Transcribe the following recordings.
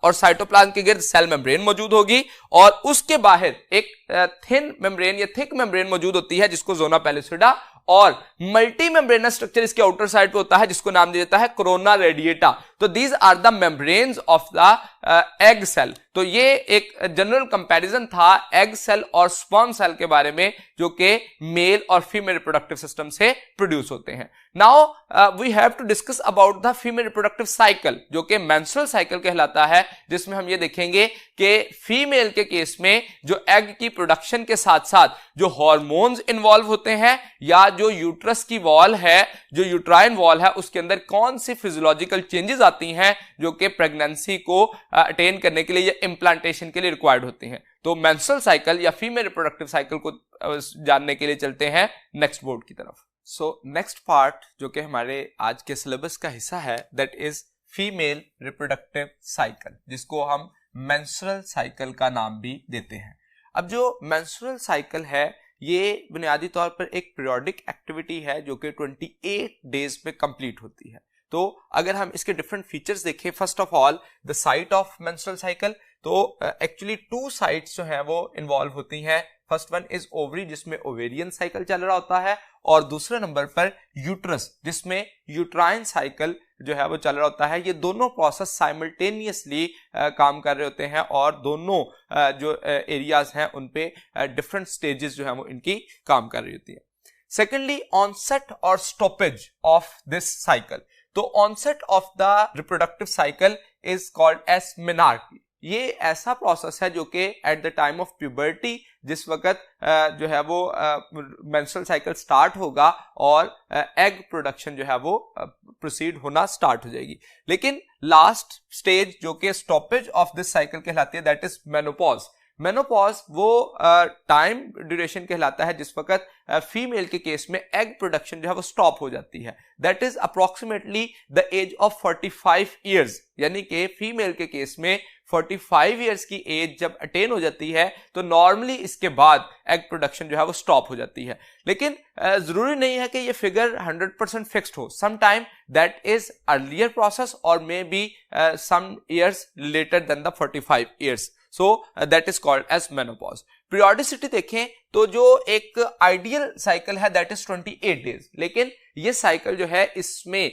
और साइटोप्लाज्म के गिर्द सेल मेम्ब्रेन मौजूद होगी और उसके बाहर एक थिन मेम्ब्रेन या थिक मेम्ब्रेन मौजूद होती है जिसको जोना पेलिसिडा, और मल्टी मेम्ब्रेनस स्ट्रक्चर इसके आउटर साइड पे होता है जिसको नाम दिया जाता है कोरोना रेडिएटा। तो these are the membranes of the egg cell. तो ये एक जनरल कंपैरिजन था एग सेल और स्पर्म सेल के बारे में जो कि मेल और फीमेल रिप्रोडक्टिव सिस्टम से प्रोड्यूस होते हैं। Now we have to discuss about the female reproductive cycle जो कि मेंस्ट्रुअल साइकिल कहलाता है, जिसमें हम ये देखेंगे कि फीमेल के केस में जो एग की प्रोडक्शन के साथ साथ जो हार्मोन्स इन्वॉल्व होते हैं या जो यूट्रस की वॉल है, जो यूट्राइन वॉल है, उसके अंदर कौन सी फिजियोलॉजिकल चेंजेस आती हैं जो कि प्रेगनेंसी को अटेन करने के लिए या इम्प्लांटेशन के लिए रिक्वायर्ड होती हैं। तो मेंस्ट्रुअल साइकिल या फीमेल रिप्रोडक्टिव साइकिल को जानने के लिए चलते हैं नेक्स्ट बोर्ड की तरफ। सो नेक्स्ट पार्ट जो कि हमारे आज के सिलेबस का हिस्सा है that is female reproductive cycle, जिसको हम मेंस्ट्रुअल साइकिल का नाम भी देते हैं। अब जो मेंस्ट्रुअल साइकिल है ये बुनियादी तौर पर एक पीरियोडिक एक्टिविटी है जो कि 28 डेज में कंप्लीट होती है। तो अगर हम इसके डिफरेंट फीचर्स देखें, first of all the site of menstrual cycle, तो एक्चुअली 2 साइट्स जो हैं वो इन्वॉल्व होती हैं। फर्स्ट वन इज ओवरी जिसमें ओवेरियन साइकिल चल रहा होता है, और दूसरे नंबर पर यूट्रस जिसमें यूट्राइन साइकिल जो है वो चल रहा होता है। ये दोनों प्रोसेस साइमल्टेनियसली काम कर रहे होते हैं और दोनों जो एरियाज हैं उन पे डिफरेंट स्टेजेस जो है वो इनकी काम कर रही होती है। सेकेंडली ऑनसेट और स्टॉपेज ऑफ दिस साइकिल, तो onset of the reproductive cycle is called as menarche. ये ऐसा प्रोसेस है जो कि at the time of puberty, जिस वक्त जो है वो मेंस्ट्रुअल साइकिल स्टार्ट होगा और एग प्रोडक्शन जो है वो प्रोसीड होना स्टार्ट हो जाएगी। लेकिन लास्ट स्टेज जो कि स्टॉपेज ऑफ दिस साइकिल कहलाती है दैट इज मेनोपॉज। मेनोपॉज वो टाइम ड्यूरेशन कहलाता है जिस वक्त फीमेल के केस में एग प्रोडक्शन जो है वो स्टॉप हो जाती है, that is approximately the age of 45 years. यानी कि फीमेल के केस में 45 ईयर्स की एज जब अटेन हो जाती है तो नॉर्मली इसके बाद एग प्रोडक्शन जो है वो स्टॉप हो जाती है। लेकिन जरूरी नहीं है कि ये फिगर 100% फिक्स्ड हो, some time that is earlier process और may be some years later then the 45 years. So that is called as menopause. Periodicity देखें तो जो एक आइडियल साइकिल है दैट इज 28 डेज, लेकिन ये साइकिल जो है इसमें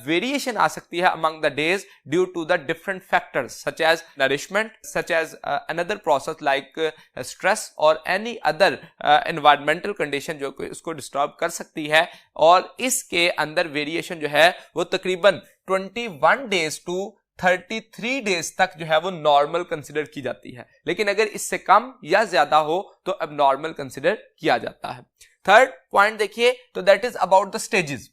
वेरिएशन आ सकती है among the days due to the different factors such as nourishment, such as another process like stress और एनी अदर एनवायरमेंटल कंडीशन जो उसको डिस्टर्ब कर सकती है। और इसके अंदर वेरिएशन जो है वो तकरीबन 21 डेज टू 33 डेज तक जो है वो नॉर्मल कंसिडर की जाती है, लेकिन अगर इससे कम या ज्यादा हो तो अब नॉर्मल कंसिडर किया जाता है। थर्ड पॉइंट देखिए तो that is about the stages.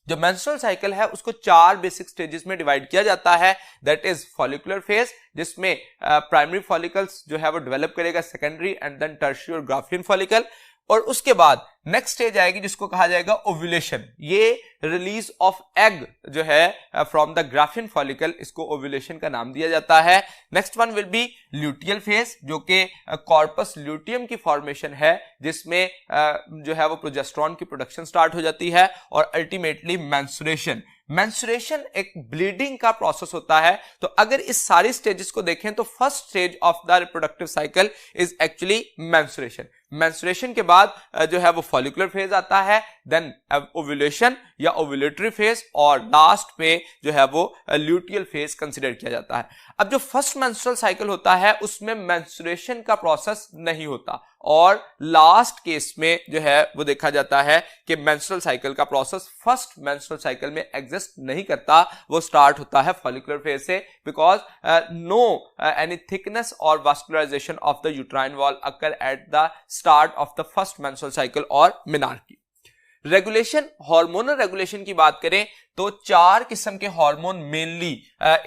जो मेंस्ट्रुअल साइकिल है उसको 4 बेसिक स्टेजेस में डिवाइड किया जाता है, दैट इज फॉलिकुलर फेज जिसमें प्राइमरी फॉलिकल्स जो है वो डेवलप करेगा, सेकेंडरी एंड देन टर्शियरी और ग्राफियन फॉलिकल, और उसके बाद नेक्स्ट स्टेज आएगी जिसको कहा जाएगा ओव्यूलेशन। ये रिलीज ऑफ एग जो है फ्रॉम द ग्राफियन फॉलिकल, इसको ओव्यूलेशन का नाम दिया जाता है। Next one will be luteal phase जो कि कॉर्पस ल्यूटियम की फॉर्मेशन है जिसमें जो है वो प्रोजेस्टेरोन की प्रोडक्शन स्टार्ट हो जाती है, और अल्टीमेटली मेंस्ट्रुएशन। मेंस्ट्रुएशन एक ब्लीडिंग का प्रोसेस होता है। तो अगर इस सारी स्टेजेस को देखें तो first stage of the reproductive cycle is actually menstruation. Menstruation के बाद जो है वो फॉलिकुलर फेज आता है, देन ओव्यूलेशन या ओव्यूलेटरी फेज, और लास्ट पे जो है वो ल्यूटियल फेज कंसीडर किया जाता है। अब जो फर्स्ट मेंस्ट्रुअल साइकिल होता है उसमें मेंस्ट्रुएशन का प्रोसेस नहीं होता, और लास्ट केस में जो है वो देखा जाता है कि मेंस्ट्रुअल साइकिल का प्रोसेस फर्स्ट मेंस्ट्रुअल साइकिल में एग्जिस्ट नहीं करता, वो स्टार्ट होता है फॉलिकुलर फेज से, बिकॉज नो एनी थिकनेस और vascularisation of the uterine wall occur at the start of the first menstrual cycle और मेनार्की। रेगुलेशन, हार्मोनल रेगुलेशन की बात करें तो 4 किस्म के हार्मोन मेनली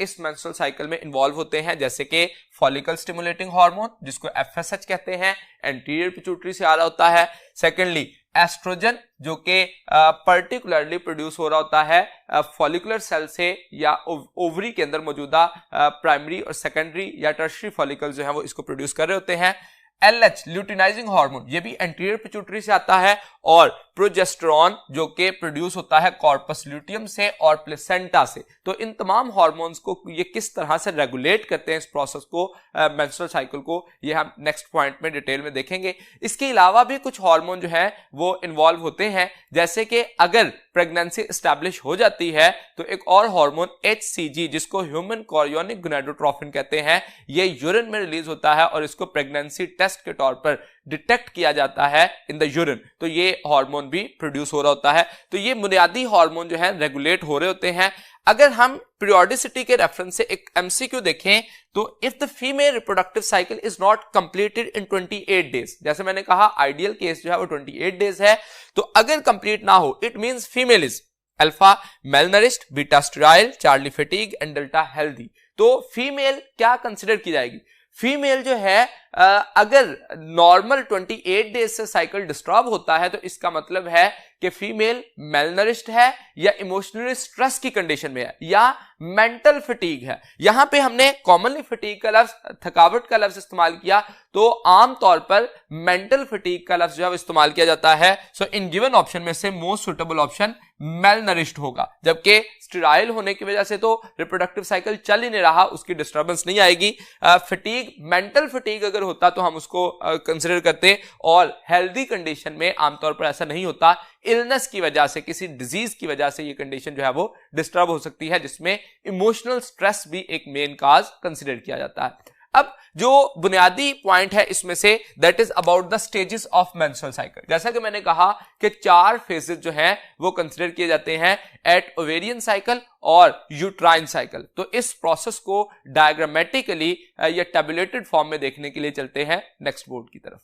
इस मेंस्ट्रुअल साइकिल में इन्वॉल्व होते हैं, जैसे कि फॉलिकल स्टिमुलेटिंग हार्मोन जिसको FSH कहते हैं, एंटीरियर पिट्यूटरी से आ रहा होता है। सेकेंडली एस्ट्रोजन जो कि पर्टिकुलरली प्रोड्यूस हो रहा होता है फॉलिकुलर सेल से या ओवरी के अंदर मौजूदा प्राइमरी और सेकेंडरी या टर्शियरी फॉलिकल जो है वो इसको प्रोड्यूस कर रहे होते हैं। LH ल्यूटिनाइजिंग हार्मोन, ये भी एंटीरियर पिट्यूटरी से आता है, और प्रोजेस्टेरॉन जो कि प्रोड्यूस होता है कॉर्पस ल्यूटियम से और प्लेसेंटा से। तो इन तमाम हार्मोन्स को ये किस तरह से रेगुलेट करते हैं इस प्रोसेस को, मेंस्ट्रुअल साइकिल को, ये हम नेक्स्ट पॉइंट में डिटेल में देखेंगे। इसके अलावा भी कुछ हार्मोन जो है वो इन्वॉल्व होते हैं, जैसे कि अगर प्रेगनेंसी एस्टैब्लिश हो जाती है तो एक और हार्मोन HCG जिसको ह्यूमन कोरियोनिक गोनाडोट्रोफिन कहते हैं, ये यूरिन में रिलीज होता है और इसको प्रेगनेंसी टेस्ट के तौर पर डिटेक्ट किया जाता है इन द यूरिन। तो ये हार्मोन भी प्रोड्यूस हो रहा होता है। तो ये बुनियादी हार्मोन जो है रेगुलेट हो रहे होते हैं। अगर हम पीरियोडिसिटी के रेफरेंस से एक MCQ देखें तो if the female reproductive cycle is not completed in 28 days, जैसे मैंने कहा आइडियल केस जो है वो 28 डेज है, तो अगर कंप्लीट ना हो it means female is alpha malnourished, beta sterile, Charlie fatigue and delta healthy. तो फीमेल क्या कंसिडर की जाएगी? फीमेल जो है अगर नॉर्मल 28 डेज से साइकिल डिस्टर्ब होता है तो इसका मतलब है कि फीमेल मेलनरिश्ड है या इमोशनली स्ट्रेस की कंडीशन में है या मेंटल फटीग है। यहां पे हमने कॉमनली फटीग का लफ्ज, थकावट का लफ्ज इस्तेमाल किया, तो आमतौर पर मेंटल फटीग का लफ्ज जो है इस्तेमाल किया जाता है। सो इन गिवन ऑप्शन में से मोस्ट सुटेबल ऑप्शन मेलनरिश्ड होगा, जबकि स्टेराइल होने की वजह से तो रिप्रोडक्टिव साइकिल चल ही नहीं रहा, उसकी डिस्टर्बेंस नहीं आएगी। फटीग, मेंटल फटीग अगर होता तो हम उसको कंसिडर करते, और हेल्दी कंडीशन में आमतौर पर ऐसा नहीं होता। इलनेस की वजह से, किसी डिजीज की वजह से ये कंडीशन जो है वो डिस्टर्ब हो सकती है, जिसमें इमोशनल स्ट्रेस भी एक मेन काज कंसिडर किया जाता है। अब जो बुनियादी पॉइंट है इसमें say that is about the stages of menstrual cycle. जैसा कि मैंने कहा कि 4 फेजेस जो हैं वो कंसिडर किए जाते हैं एट ओवेरियन साइकिल और यूट्राइन साइकिल। तो इस प्रोसेस को डायग्रामेटिकली या टेबुलेटेड फॉर्म में देखने के लिए चलते हैं नेक्स्ट बोर्ड की तरफ।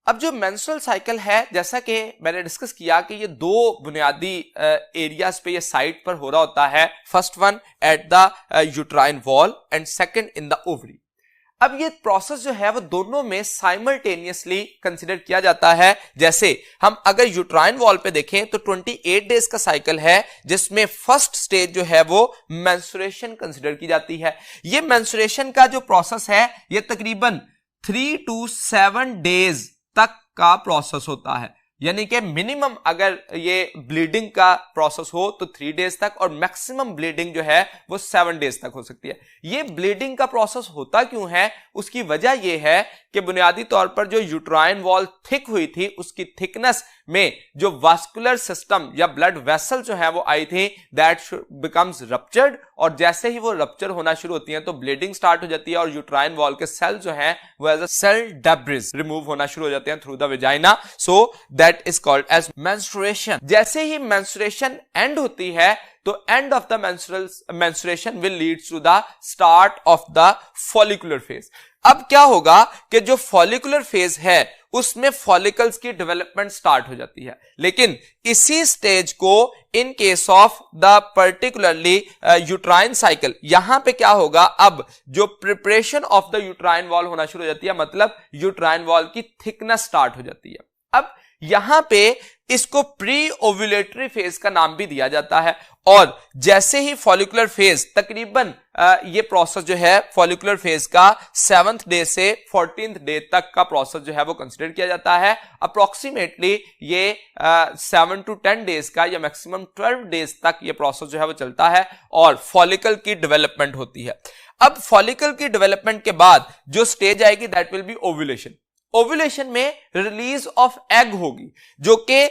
अब जो मेंस्ट्रुअल साइकिल है, जैसा कि मैंने डिस्कस किया कि ये 2 बुनियादी एरियाज पे ये साइट पर हो रहा होता है। First one at the uterine wall and second in the ovary. अब ये प्रोसेस जो है वो दोनों में साइमल्टेनियसली कंसीडर किया जाता है। जैसे हम अगर यूट्राइन वॉल पे देखें तो 28 डेज का साइकिल है, जिसमें फर्स्ट स्टेज जो है वो मेंस्ट्रुएशन कंसीडर की जाती है। ये मेंस्ट्रुएशन का जो प्रोसेस है ये तकरीबन 3 to 7 डेज तक का प्रोसेस होता है, यानी कि मिनिमम अगर ये ब्लीडिंग का प्रोसेस हो तो 3 डेज तक, और मैक्सिमम ब्लीडिंग जो है वो 7 डेज तक हो सकती है। ये ब्लीडिंग का प्रोसेस होता क्यों है? उसकी वजह यह है कि बुनियादी तौर पर जो यूट्राइन वॉल थिक हुई थी, उसकी थिकनेस में जो वास्कुलर सिस्टम या ब्लड वेसल जो है वो आई थी, दैट बिकम्स रप्चर्ड, और जैसे ही वो रप्चर होना शुरू होती है तो ब्लीडिंग स्टार्ट हो जाती है और यूट्राइन वॉल के सेल जो हैं वो as a cell debris remove होना शुरू हो जाते हैं through the vagina. So that is called as menstruation. जैसे ही मेंस्ट्रुएशन एंड होती है तो end of the menstruation will lead to the start of the follicular phase. अब क्या होगा कि जो फॉलिकुलर फेज है उसमें फॉलिकल्स की डेवलपमेंट स्टार्ट हो जाती है, लेकिन इसी स्टेज को in case of the particularly uterine cycle, यहां पे क्या होगा, अब जो preparation of the uterine wall होना शुरू हो जाती है, मतलब यूट्राइन वॉल की थिकनेस स्टार्ट हो जाती है। अब यहां पे इसको प्री ओव्यूलेटरी फेज का नाम भी दिया जाता है, और जैसे ही फॉलिकुलर फेज तकरीबन ये प्रोसेस जो है फॉलिकुलर फेज का 7th डे से 14th डे तक का प्रोसेस जो है वो कंसिडर किया जाता है। अप्रोक्सीमेटली ये 7 to 10 डेज का या मैक्सिमम 12 डेज तक ये प्रोसेस जो है वो चलता है और फॉलिकल की डेवलपमेंट होती है। अब फॉलिकल की डेवलपमेंट के बाद जो स्टेज आएगी that will be ovulation. Ovulation में रिलीज ऑफ एग होगी, जो कि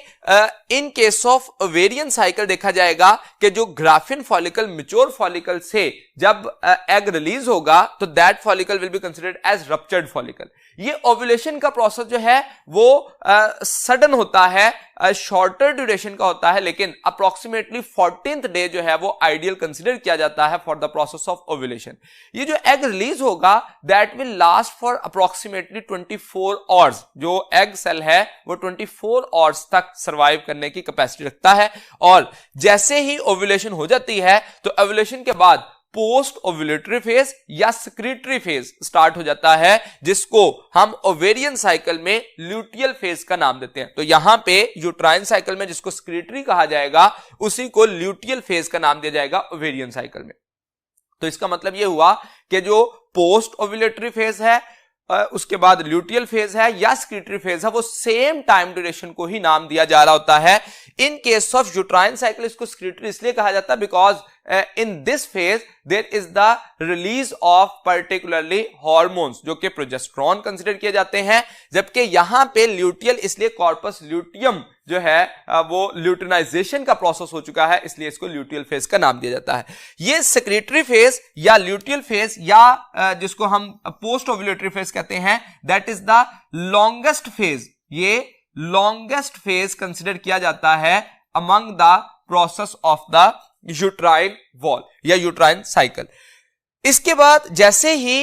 in case of ovarian cycle देखा जाएगा कि जो ग्राफिन फॉलिकल मैच्योर फॉलिकल से जब एग रिलीज होगा तो that follicle will be considered as ruptured follicle. ये ओव्यूलेशन का प्रोसेस जो है वो सडन होता है, शॉर्टर ड्यूरेशन का होता है, लेकिन अप्रोक्सीमेटली 14th डे जो है वो आइडियल कंसिडर किया जाता है for the process of ovulation. ये जो एग रिलीज होगा that will last for approximately 24 hours. जो एग सेल है वो 24 आवर्स तक सर्वाइव करने की कैपेसिटी रखता है, और जैसे ही ओव्यूलेशन हो जाती है तो ओव्यूलेशन के बाद पोस्ट ओव्यूलेटरी फेज या सेक्रेटरी फेज स्टार्ट हो जाता है, जिसको हम ओवेरियन साइकिल में ल्यूटियल फेज का नाम देते हैं। तो यहां पे यूट्राइन साइकिल में जिसको सेक्रेटरी कहा जाएगा उसी को ल्यूटियल फेज का नाम दिया जाएगा ओवेरियन साइकिल में। तो इसका मतलब यह हुआ कि जो पोस्ट ओव्यूलेटरी फेज है उसके बाद ल्यूटियल फेज है या सिक्रीटरी फेज है, वो सेम टाइम ड्यूरेशन को ही नाम दिया जा रहा होता है। In case of uterine cycle इसको सिक्रीटरी इसलिए कहा जाता है because in this phase there is the release of particularly hormones जो कि प्रोजेस्टेरोन कंसीडर किए जाते हैं, जबकि यहां पे ल्यूटियल इसलिए कॉर्पस ल्यूटियम जो है वो ल्यूटिनाइजेशन का प्रोसेस हो चुका है, इसलिए इसको ल्यूटियल फेज का नाम दिया जाता है। ये सेक्रेटरी फेज या ल्यूटियल फेज या जिसको हम पोस्ट ओव्यूलेटरी फेज कहते हैं, that is the longest phase, ये लॉन्गेस्ट फेज कंसीडर किया जाता है among the process of the uterine wall या यूट्राइन साइकिल। इसके बाद जैसे ही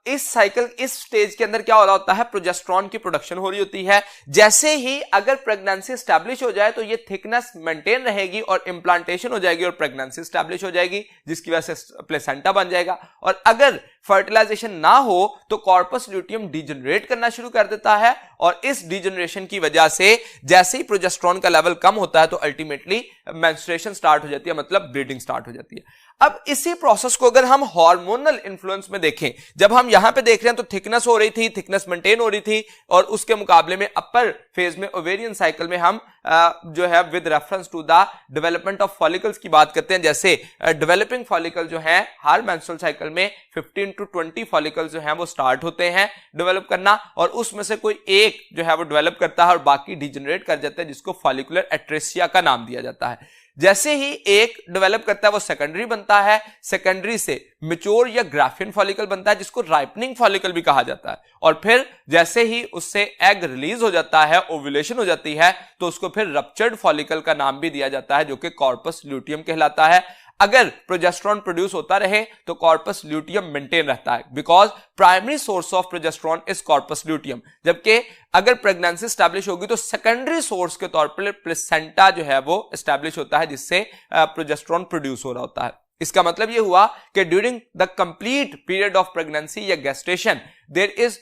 इस साइकिल इस स्टेज के अंदर क्या हो रहा होता है, प्रोजेस्टेरोन की प्रोडक्शन हो रही होती है। जैसे ही अगर प्रेगनेंसी स्टैब्लिश हो जाए तो ये थिकनेस मेंटेन रहेगी और इंप्लांटेशन हो जाएगी और प्रेगनेंसी स्टैब्लिश हो जाएगी, जिसकी वजह से प्लेसेंटा बन जाएगा। और अगर फर्टिलाइजेशन ना हो तो कॉर्पस ल्यूटियम डिजेनरेट करना शुरू कर देता है, और इस डिजेनरेशन की वजह से जैसे ही प्रोजेस्टेरोन का लेवल कम होता है तो अल्टीमेटली मेंस्ट्रुएशन स्टार्ट हो जाती है, मतलब ब्लीडिंग स्टार्ट हो जाती है। अब इसी प्रोसेस को अगर हम हार्मोनल इन्फ्लुएंस में देखें, जब हम यहां पे देख रहे हैं तो थिकनेस हो रही थी, थिकनेस मेंटेन हो रही थी, और उसके मुकाबले में अपर फेज में ओवेरियन साइकिल में हम जो है with reference to the development of follicles की बात करते हैं। जैसे डेवलपिंग फॉलिकल जो है हर मेंस्ट्रुअल साइकिल में 15 to 20 फॉलिकल्स जो हैं वो स्टार्ट होते हैं डेवलप करना, और उसमें से कोई एक जो है वो डेवलप करता है और बाकी डिजेनरेट कर जाता है, जिसको फॉलिकुलर एट्रेसिया का नाम दिया जाता है। जैसे ही एक डेवलप करता है वो सेकेंडरी बनता है, सेकेंडरी से मैच्योर या ग्राफियन फॉलिकल बनता है जिसको राइपनिंग फॉलिकल भी कहा जाता है, और फिर जैसे ही उससे एग रिलीज हो जाता है, ओव्यूलेशन हो जाती है, तो उसको फिर रप्चर्ड फॉलिकल का नाम भी दिया जाता है जो कि कॉर्पस ल्यूटियम कहलाता है। अगर प्रोजेस्टेरोन प्रोड्यूस होता रहे तो कॉर्पस ल्यूटियम मेंटेन रहता है, because primary source of progesterone is corpus luteum. जबकि अगर प्रेगनेंसी स्टैब्लिश होगी तो सेकेंडरी सोर्स के तौर पर प्लेसेंटा जो है वो स्टैब्लिश होता है, जिससे प्रोजेस्टेरोन प्रोड्यूस हो रहा होता है। इसका मतलब यह हुआ कि during the complete period of pregnancy या gestation there is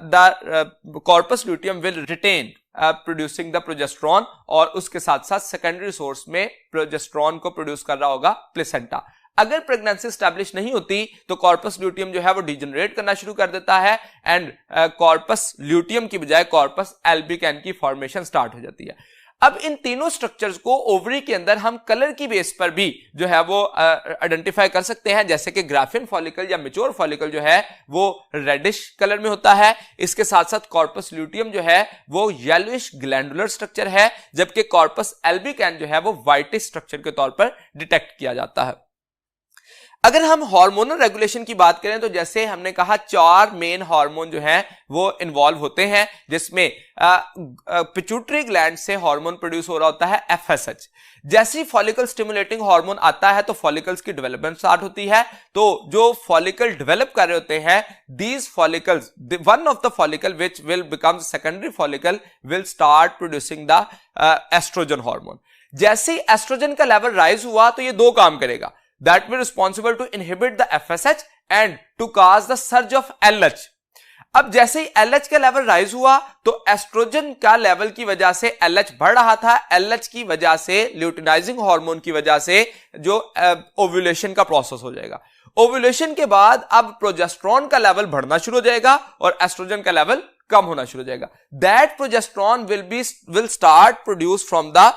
the corpus luteum will retain producing the progesterone, और उसके साथ साथ सेकेंडरी सोर्स में प्रोजेस्टेरोन को प्रोड्यूस कर रहा होगा प्लेसेंटा। अगर प्रेगनेंसी स्टैब्लिश नहीं होती तो कॉर्पस ल्यूटियम जो है वो डिजेनरेट करना शुरू कर देता है, एंड कॉर्पस ल्यूटियम की बजाय कॉर्पस एल्बिकैन की फॉर्मेशन स्टार्ट हो जाती है। अब इन तीनों स्ट्रक्चर्स को ओवरी के अंदर हम कलर की बेस पर भी जो है वो आइडेंटिफाई कर सकते हैं, जैसे कि ग्राफियन फॉलिकल या मैच्योर फॉलिकल जो है वो रेडिश कलर में होता है। इसके साथ साथ कॉर्पस ल्यूटियम जो है वो येलोइश ग्लैंडुलर स्ट्रक्चर है, जबकि कॉर्पस एल्बिकैन जो है वो व्हाइटिश स्ट्रक्चर के तौर पर डिटेक्ट किया जाता है। अगर हम हार्मोनल रेगुलेशन की बात करें तो जैसे हमने कहा 4 मेन हार्मोन जो हैं वो इन्वॉल्व होते हैं, जिसमें पिट्यूटरी ग्लैंड से हार्मोन प्रोड्यूस हो रहा होता है FSH। जैसे ही फॉलिकल स्टिमुलेटिंग हार्मोन आता है तो फॉलिकल्स की डेवलपमेंट स्टार्ट होती है। तो जो फॉलिकल डेवलप कर रहे होते हैं, these follicles, one of the follicle which will become secondary follicle will start producing the oestrogen hormone. जैसे ही एस्ट्रोजन का लेवल राइज हुआ तो ये दो काम करेगा, that will responsible to inhibit the FSH and to cause the surge of LH। अब जैसे ही LH का लेवल राइज हुआ तो एस्ट्रोजन का लेवल की वजह से LH बढ़ रहा था, LH की वजह से ल्यूटिनाइजिंग हार्मोन की वजह से जो ओव्यूलेशन का प्रोसेस हो जाएगा। ओव्यूलेशन के बाद अब प्रोजेस्टेरोन का लेवल बढ़ना शुरू हो जाएगा और एस्ट्रोजन का लेवल कम होना शुरू हो जाएगा। That progesterone will start produce from the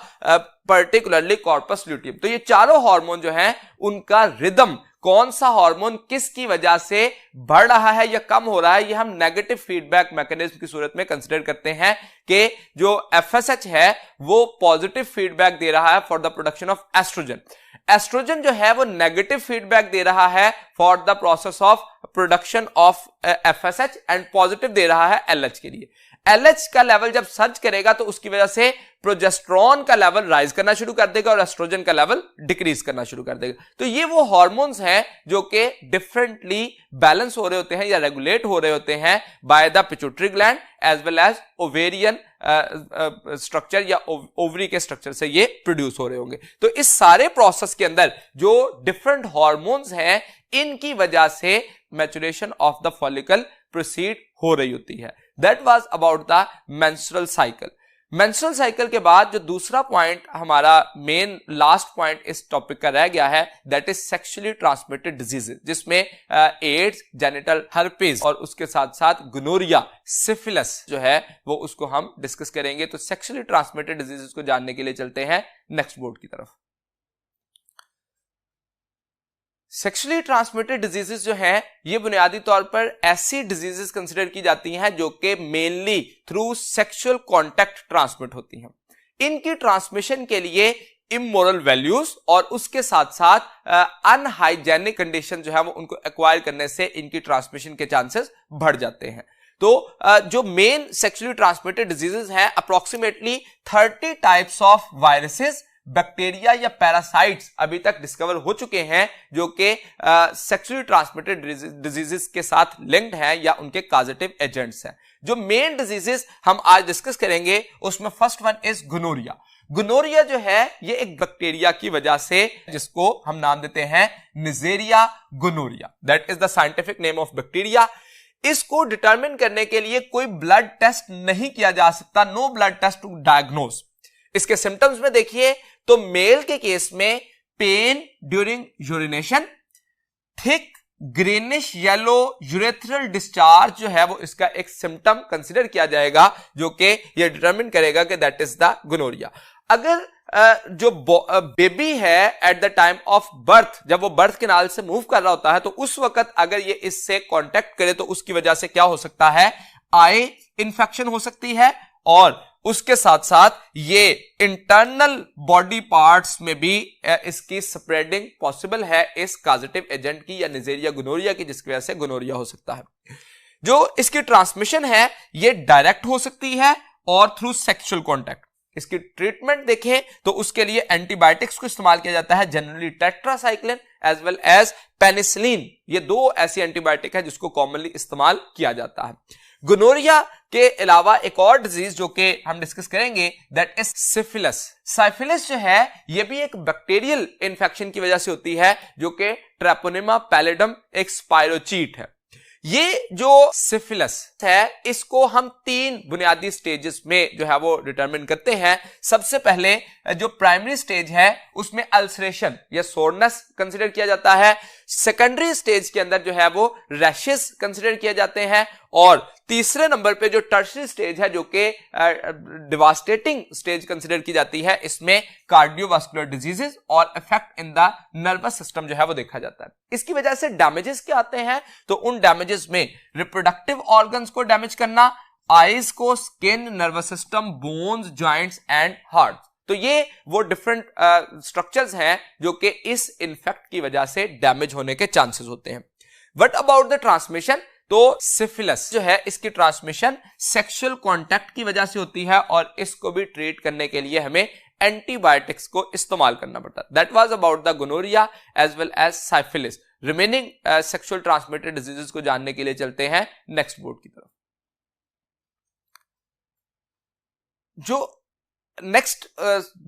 particularly corpus luteum. तो ये चारों हार्मोन जो हैं उनका रिदम, कौन सा हार्मोन किसकी वजह से बढ़ रहा है या कम हो रहा है, ये हम नेगेटिव फीडबैक मैकेनिज्म की सूरत में कंसीडर करते हैं कि जो FSH है वो पॉजिटिव फीडबैक दे रहा है for the production of oestrogen. Oestrogen जो है वो नेगेटिव फीडबैक दे रहा है for the process of production of FSH, and positive दे रहा है LH के लिए। LH का लेवल जब सर्ज करेगा तो उसकी वजह से प्रोजेस्टेरोन का लेवल राइज करना शुरू कर देगा और एस्ट्रोजन का लेवल डिक्रीज करना शुरू कर देगा। तो ये वो हार्मोन्स हैं जो कि डिफरेंटली बैलेंस हो रहे होते हैं या रेगुलेट हो रहे होते हैं by the pituitary gland as well as ovarian structure या ओवरी के स्ट्रक्चर से ये प्रोड्यूस हो रहे होंगे। तो इस सारे प्रोसेस के अंदर जो डिफरेंट हार्मोन्स हैं इनकी वजह से maturation of the follicle proceed हो रही होती है। That was about the menstrual cycle. Menstrual cycle के बाद जो दूसरा पॉइंट हमारा मेन लास्ट पॉइंट इस टॉपिक का रह गया है, that is sexually transmitted diseases, जिसमें एड्स, जेनिटल हर्पीज और उसके साथ साथ गोनोरिया, सिफिलिस जो है वो उसको हम डिस्कस करेंगे। तो सेक्सुअली ट्रांसमिटेड डिजीजेस को जानने के लिए चलते हैं नेक्स्ट बोर्ड की तरफ। सेक्सुअली ट्रांसमिटेड डिजीजेस जो हैं ये बुनियादी तौर पर ऐसी डिजीजेस कंसिडर की जाती हैं जो कि mainly through sexual contact transmit होती हैं। इनकी ट्रांसमिशन के लिए इमोरल वैल्यूज और उसके साथ साथ अनहाइजेनिक कंडीशन जो है वो उनको एक्वायर करने से इनकी ट्रांसमिशन के चांसेस बढ़ जाते हैं। तो जो मेन सेक्सुअली ट्रांसमिटेड डिजीजेस हैं, approximately 30 types of viruses, bacteria या पैरासाइट्स अभी तक डिस्कवर हो चुके हैं जो कि सेक्सुअली ट्रांसमिटेड डिजीजेस के साथ लिंक्ड हैं या उनके कॉजेटिव एजेंट्स हैं। जो मेन डिजीजेस हम आज डिस्कस करेंगे उसमें first one is gonorrhoea. Gonorrhoea जो है ये एक बैक्टीरिया की वजह से, जिसको हम नाम देते हैं Neisseria gonorrhoeae, that is the scientific name of bacteria. इसको डिटरमिन करने के लिए कोई ब्लड टेस्ट नहीं किया जा सकता, no blood test to diagnose. इसके सिम्टम्स में देखिए तो मेल के केस में pain during urination, thick greenish yellow urethral discharge जो है वो इसका एक सिम्टम कंसीडर किया जाएगा जो कि ये डिटरमिन करेगा कि दैट इज द गोनोरिया। अगर जो बेबी है eight the time of birth, जब वो बर्थ कैनाल से मूव कर रहा होता है तो उस वक्त अगर ये इससे कांटेक्ट करे तो उसकी वजह से क्या हो सकता है, आई इन्फेक्शन हो सकती है और उसके साथ साथ ये इंटरनल बॉडी पार्ट्स में भी इसकी स्प्रेडिंग पॉसिबल है इस कॉजेटिव एजेंट की या निजेरिया गोनोरिया की, जिसकी वजह से गोनोरिया हो सकता है। जो इसकी ट्रांसमिशन है ये डायरेक्ट हो सकती है और थ्रू सेक्सुअल कांटेक्ट। इसकी ट्रीटमेंट देखें तो उसके लिए एंटीबायोटिक्स को इस्तेमाल किया जाता है, generally tetracycline as well as penicillin. ये दो ऐसी एंटीबायोटिक है जिसको कॉमनली इस्तेमाल किया जाता है। गोनोरिया के अलावा एक और डिजीज जो कि हम डिस्कस करेंगे दैट इज सिफिलिस। सिफिलिस जो है ये भी एक बैक्टीरियल इन्फेक्शन की वजह से होती है जो कि ट्रेपोनिमा पैलिडम एक स्पाइरोचीट है। ये जो सिफिलिस है इसको हम 3 बुनियादी स्टेजेस में जो है वो डिटरमिन करते हैं। सबसे पहले जो प्राइमरी स्टेज है उसमें अल्सरेशन या सोरनेस कंसिडर किया जाता है। सेकेंडरी स्टेज के अंदर जो है वो रैशेस कंसिडर किए जाते हैं और तीसरे नंबर पे जो टर्शरी स्टेज है जो कि डिवास्टेटिंग स्टेज कंसिडर की जाती है, इसमें कार्डियोवास्कुलर डिजीजेस और effect in the nervous system जो है वो देखा जाता है। इसकी वजह से डैमेजेस क्या आते हैं, तो उन डैमेजेस में रिप्रोडक्टिव ऑर्गन्स को डैमेज करना, आईज को, skin, nervous system, bones, joints and heart. तो ये वो डिफरेंट स्ट्रक्चर्स हैं जो कि इस इन्फेक्ट की वजह से डैमेज होने के चांसेस होते हैं। व्हाट अबाउट द ट्रांसमिशन, तो सिफिलिस जो है इसकी ट्रांसमिशन सेक्सुअल कांटेक्ट की वजह से होती है और इसको भी ट्रीट करने के लिए हमें एंटीबायोटिक्स को इस्तेमाल करना पड़ता है। That was about the gonorrhoea as well as syphilis. Remaining sexual transmitted diseases को जानने के लिए चलते हैं नेक्स्ट बोर्ड की तरफ। जो नेक्स्ट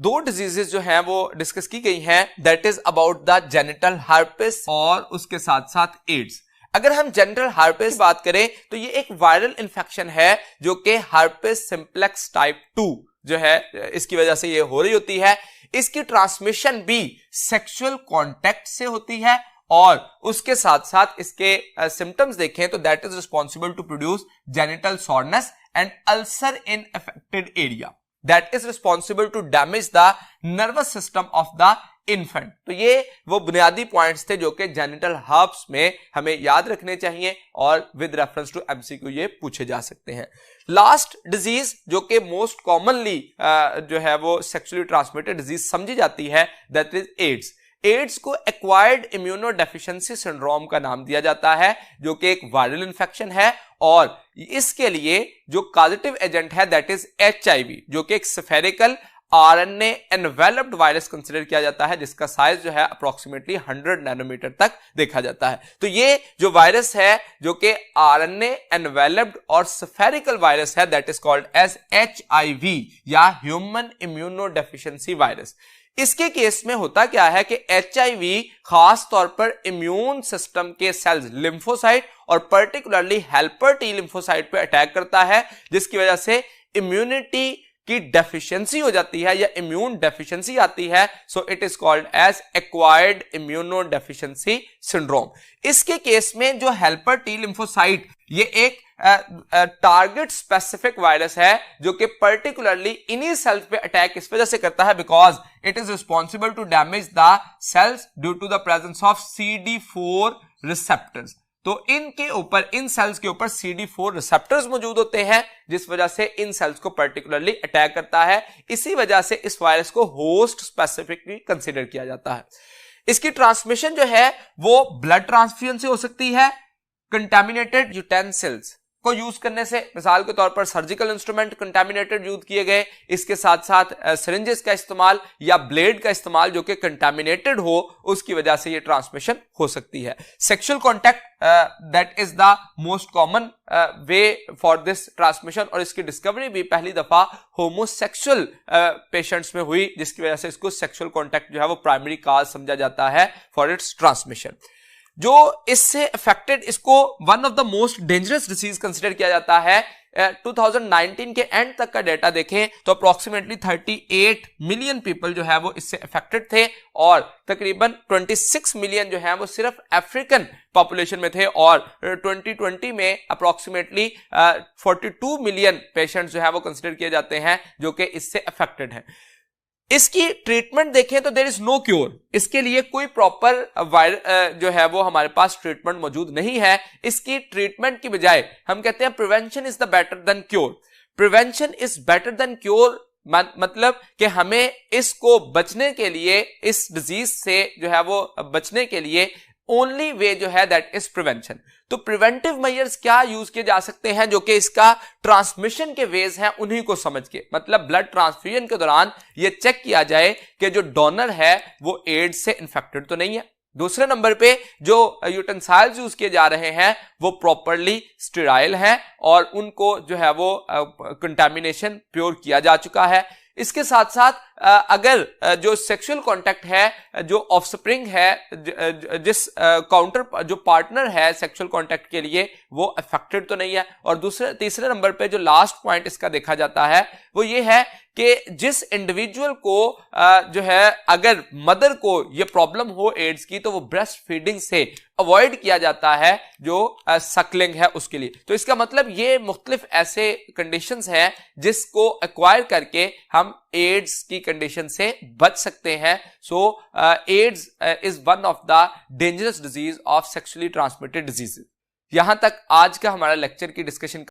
2 डिजीजेस जो हैं वो डिस्कस की गई हैं, that is about the genital herpes और उसके साथ साथ एड्स। अगर हम जेनिटल हर्पिस की बात करें तो ये एक वायरल इंफेक्शन है जो कि हर्पिस सिंप्लेक्स टाइप 2 जो है इसकी वजह से ये हो रही होती है। इसकी ट्रांसमिशन भी सेक्सुअल कांटेक्ट से होती है और उसके साथ साथ इसके सिम्टम्स देखें तो that is responsible to produce genital soreness and ulcer in affected area, that is responsible to damage the nervous system of the infant. तो ये वो बुनियादी पॉइंट्स थे जो कि जेनिटल हर्ब्स में हमें याद रखने चाहिए और विद रेफरेंस टू एमसीक्यू ये पूछे जा सकते हैं। लास्ट डिजीज जो कि मोस्ट कॉमनली जो है वो सेक्सुअली ट्रांसमिटेड डिजीज समझी जाती है, दैट इज एड्स। एड्स को एक्वायर्ड इम्यूनोडेफिशिएंसी सिंड्रोम का नाम दिया जाता है जो कि एक वायरल इंफेक्शन है और इसके लिए जो कॉजेटिव एजेंट है दैट इज एचआईवी जो कि एक spherical RNA enveloped virus consider किया जाता है जिसका साइज जो है अप्रोक्सीमेटली 100 नैनोमीटर तक देखा जाता है। तो ये जो वायरस है जो कि आरएनए एनवेलप्ड और स्फेरिकल वायरस है that is called as HIV या ह्यूमन इम्यूनोडेफिशिएंसी वायरस। इसके केस में होता क्या है कि एचआईवी खास तौर पर इम्यून सिस्टम के सेल्स लिम्फोसाइट और पर्टिकुलरली हेल्पर टी लिम्फोसाइट पे अटैक करता है जिसकी वजह से इम्यूनिटी की डेफिशिएंसी हो जाती है या इम्यून डेफिशिएंसी आती है, so it is called as acquired immuno deficiency syndrome. इसके केस में जो हेल्पर टी लिम्फोसाइट ये एक टारगेट स्पेसिफिक वायरस है जो कि पर्टिकुलरली इन्हीं सेल्स पे अटैक इस वजह से करता है because it is responsible to damage the cells due to the presence of CD4 receptors. तो इनके ऊपर, इन सेल्स के ऊपर CD4 रिसेप्टर्स मौजूद होते हैं जिस वजह से इन सेल्स को पर्टिकुलरली अटैक करता है। इसी वजह से इस वायरस को होस्ट स्पेसिफिकली कंसीडर किया जाता है। इसकी ट्रांसमिशन जो है वो ब्लड ट्रांसफ्यूजन से हो सकती है, कंटामिनेटेड यूटेंसिल्स को यूज करने से, मिसाल के तौर पर सर्जिकल इंस्ट्रूमेंट कंटामिनेटेड यूज किए गए, इसके साथ साथ सिरिंजेस का इस्तेमाल या ब्लेड का इस्तेमाल जो कि कंटामिनेटेड हो, उसकी वजह से ये ट्रांसमिशन हो सकती है। Sexual contact that is the most common way for this transmission, और इसकी डिस्कवरी भी पहली दफा होमोसेक्सुअल पेशेंट्स में हुई जिसकी वजह से इसको सेक्सुअल कॉन्टैक्ट जो है वो प्राइमरी काज समझा जाता है फॉर इट्स ट्रांसमिशन। जो इससे अफेक्टेड, इसको one of the most dangerous disease consider किया जाता है। 2019 के एंड तक का डेटा देखें तो अप्रोक्सीमेटली 38 मिलियन पीपल जो है वो इससे अफेक्टेड थे और तकरीबन 26 मिलियन जो है वो सिर्फ अफ्रीकन पॉपुलेशन में थे, और 2020 में अप्रोक्सीमेटली 42 मिलियन पेशेंट्स जो है वो कंसिडर किए जाते हैं जो कि इससे अफेक्टेड हैं। इसकी ट्रीटमेंट देखें तो देयर इज नो क्योर, इसके लिए कोई प्रॉपर जो है वो हमारे पास ट्रीटमेंट मौजूद नहीं है। इसकी ट्रीटमेंट की बजाय हम कहते हैं prevention is the better than cure. Prevention is better than cure मतलब कि हमें इसको बचने के लिए, इस डिजीज से जो है वो बचने के लिए ओनली वे जो है दैट इज प्रिवेंशन। तो प्रिवेंटिव मेजर्स क्या यूज किए जा सकते हैं जो कि इसका ट्रांसमिशन के वेज हैं उन्हीं को समझ के, मतलब ब्लड ट्रांसफ्यूजन के दौरान ये चेक किया जाए कि जो डोनर है वो एड्स से इन्फेक्टेड तो नहीं है। दूसरे नंबर पे जो यूटेंसाइल्स यूज किए जा रहे हैं वो प्रॉपरली स्टेराइल हैं और उनको जो है वो कंटामिनेशन प्योर किया जा चुका है। इसके साथ साथ अगर जो सेक्सुअल कांटेक्ट है, जो ऑफस्प्रिंग है, जिस काउंटर जो पार्टनर है सेक्सुअल कांटेक्ट के लिए वो अफेक्टेड तो नहीं है। और तीसरे नंबर पे जो लास्ट पॉइंट इसका देखा जाता है वो ये है कि जिस इंडिविजुअल को जो है अगर मदर को ये प्रॉब्लम हो एड्स की तो वो ब्रेस्ट फीडिंग से अवॉइड किया जाता है जो सकलिंग है उसके लिए। तो इसका मतलब ये मुख्तलिफ ऐसे कंडीशंस हैं जिसको एक्वायर करके हम एड्स की कंडीशन से बच सकते हैं। So AIDS is one of the dangerous disease of sexually transmitted diseases. यहां तक आज का हमारा लेक्चर की डिस्कशन